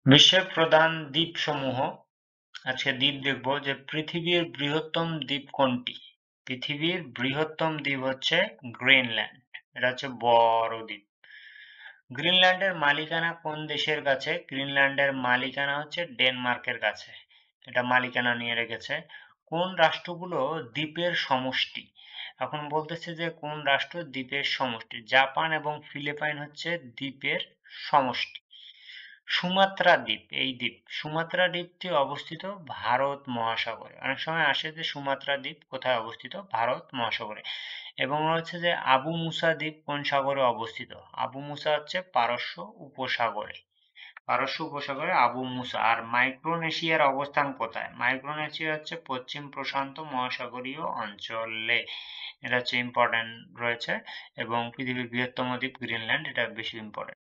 বিশ্বের প্রধান দ্বীপসমূহ। আজকে দ্বীপ দেখব যে পৃথিবীর বৃহত্তম দ্বীপ কোনটি। পৃথিবীর বৃহত্তম দ্বীপ হচ্ছে গ্রিনল্যান্ড। এটা হচ্ছে বড় দ্বীপ। গ্রিনল্যান্ডের মালিকানা কোন দেশের কাছে? গ্রিনল্যান্ডের মালিকানা হচ্ছে ডেনমার্কের কাছে। এটা মালিকানা নিয়ে রেখেছে। কোন রাষ্ট্রগুলো দ্বীপের সমষ্টি? এখন বলতেছে যে কোন রাষ্ট্র দ্বীপের সমষ্টি। জাপান এবং ফিলিপাইন হচ্ছে দ্বীপের সমষ্টি। সুমাত্রা দ্বীপ, এই দ্বীপ সুমাত্রা দ্বীপটি অবস্থিত ভারত মহাসাগরে। অনেক সময় আসে যে সুমাত্রা দ্বীপ কোথায় অবস্থিত? ভারত মহাসাগরে। এবং হচ্ছে যে আবু মুসা দ্বীপ কোন সাগরে অবস্থিত? আবু মুসা হচ্ছে পারস্য উপসাগরে। পারস্য উপসাগরে আবু মুসা। আর মাইক্রোনেশিয়ার অবস্থান কোথায়? মাইক্রোনেশিয়া হচ্ছে পশ্চিম প্রশান্ত মহাসাগরীয় অঞ্চলে। এটা হচ্ছে ইম্পর্টেন্ট রয়েছে। এবং পৃথিবীর বৃহত্তম দ্বীপ গ্রিনল্যান্ড, এটা বেশি ইম্পর্টেন্ট।